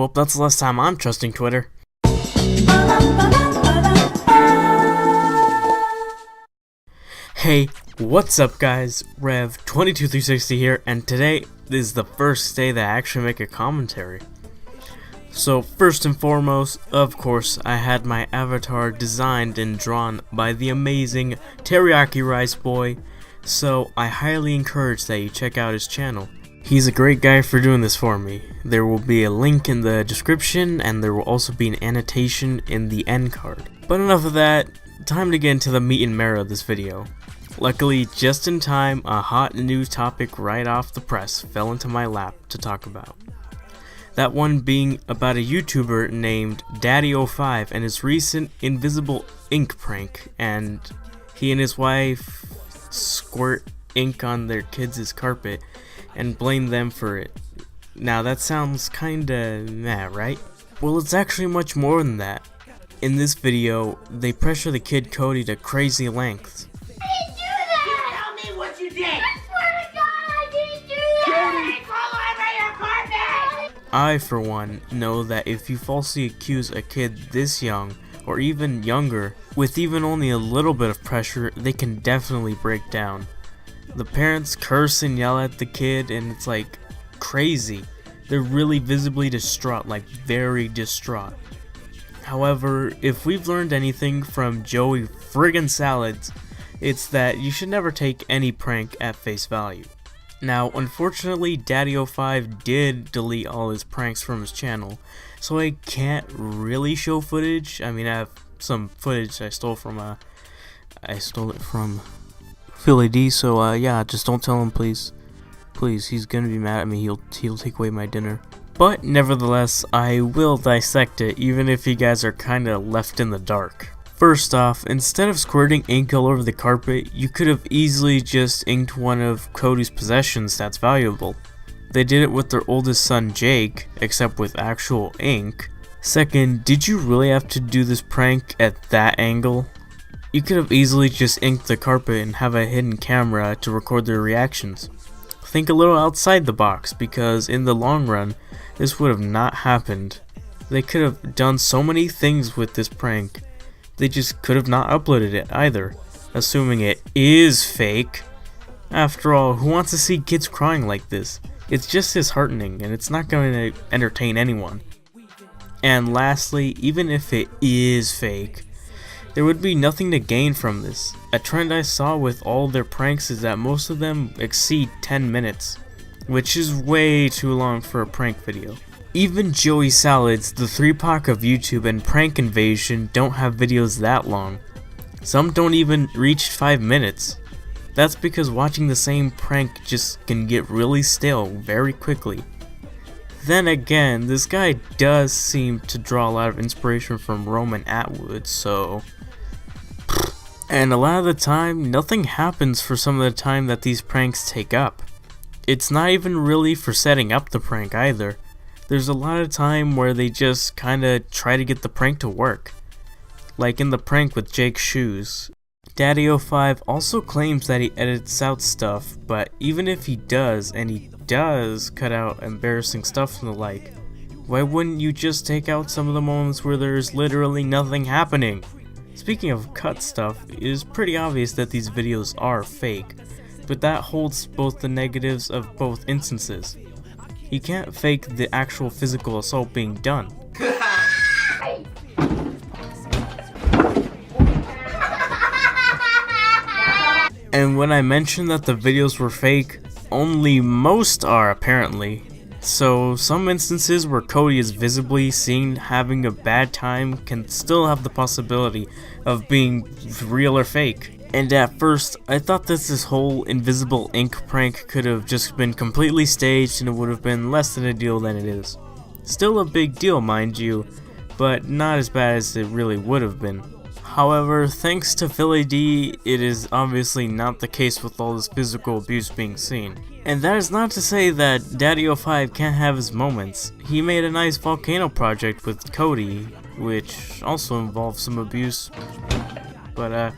Well, that's the last time I'm trusting Twitter. Hey, what's up guys? Rev22360 here, and today is the first day that I actually make a commentary. So first and foremost, of course, I had my avatar designed and drawn by the amazing Teriyaki Rice Boy, so I highly encourage that you check out his channel. He's a great guy for doing this for me. There will be a link in the description, and there will also be an annotation in the end card. But enough of that, time to get into the meat and marrow of this video. Luckily, just in time, a hot news topic right off the press fell into my lap to talk about. That one being about a YouTuber named DaddyOFive and his recent invisible ink prank, and he and his wife squirt ink on their kids' carpet and blame them for it. Now that sounds kinda meh, right? Well, it's actually much more than that. In this video, they pressure the kid Cody to crazy lengths. I, for one, know that if you falsely accuse a kid this young, or even younger, with even only a little bit of pressure, they can definitely break down. The parents curse and yell at the kid, and it's like crazy. They're really visibly distraught, like very distraught. However, if we've learned anything from Joey friggin' Salads, it's that you should never take any prank at face value. Now, unfortunately, DaddyOFive did delete all his pranks from his channel, so I can't really show footage. I mean, I have some footage I stole it from Phillip D, so yeah, just don't tell him, please. Please, he's gonna be mad at me, he'll take away my dinner. But nevertheless, I will dissect it, even if you guys are kinda left in the dark. First off, instead of squirting ink all over the carpet, you could have easily just inked one of Cody's possessions that's valuable. They did it with their oldest son Jake, except with actual ink. Second, did you really have to do this prank at that angle? You could have easily just inked the carpet and have a hidden camera to record their reactions. Think a little outside the box, because in the long run, this would have not happened. They could have done so many things with this prank. They just could have not uploaded it either, assuming it is fake. After all, who wants to see kids crying like this? It's just disheartening, and it's not going to entertain anyone. And lastly, even if it is fake, there would be nothing to gain from this. A trend I saw with all their pranks is that most of them exceed 10 minutes, which is way too long for a prank video. Even Joey Salads, the 3PAC of YouTube, and Prank Invasion don't have videos that long. Some don't even reach 5 minutes. That's because watching the same prank just can get really stale very quickly. Then again, this guy does seem to draw a lot of inspiration from Roman Atwood, so... And a lot of the time, nothing happens for some of the time that these pranks take up. It's not even really for setting up the prank either. There's a lot of time where they just kinda try to get the prank to work. Like in the prank with Jake's shoes. DaddyOFive also claims that he edits out stuff, but even if he does, and he does cut out embarrassing stuff and the like, why wouldn't you just take out some of the moments where there's literally nothing happening? Speaking of cut stuff, it is pretty obvious that these videos are fake, but that holds both the negatives of both instances. You can't fake the actual physical assault being done. And when I mentioned that the videos were fake, only most are apparently. So some instances where Cody is visibly seen having a bad time can still have the possibility of being real or fake. And at first, I thought that this whole invisible ink prank could have just been completely staged and it would have been less than a deal than it is. Still a big deal, mind you, but not as bad as it really would have been. However, thanks to Phillip D, it is obviously not the case with all this physical abuse being seen. And that is not to say that DaddyOFive can't have his moments. He made a nice volcano project with Cody, which also involved some abuse. But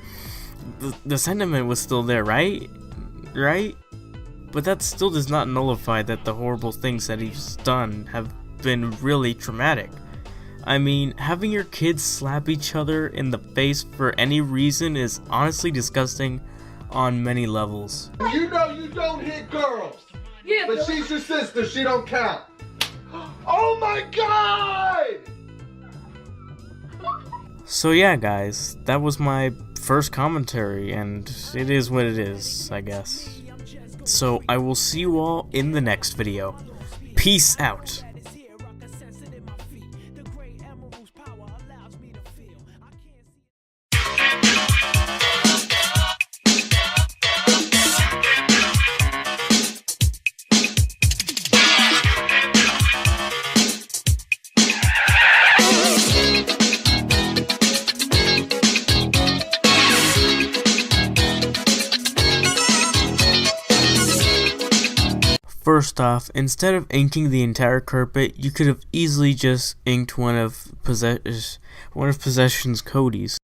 the sentiment was still there, right? But that still does not nullify that the horrible things that he's done have been really traumatic. I mean, having your kids slap each other in the face for any reason is honestly disgusting on many levels. You know you don't hit girls. Yeah, but she's your sister, she don't count. Oh my God! So yeah, guys, that was my first commentary, and it is what it is, I guess. So I will see you all in the next video. Peace out. First off, instead of inking the entire carpet, you could have easily just inked one of Possession's Cody's.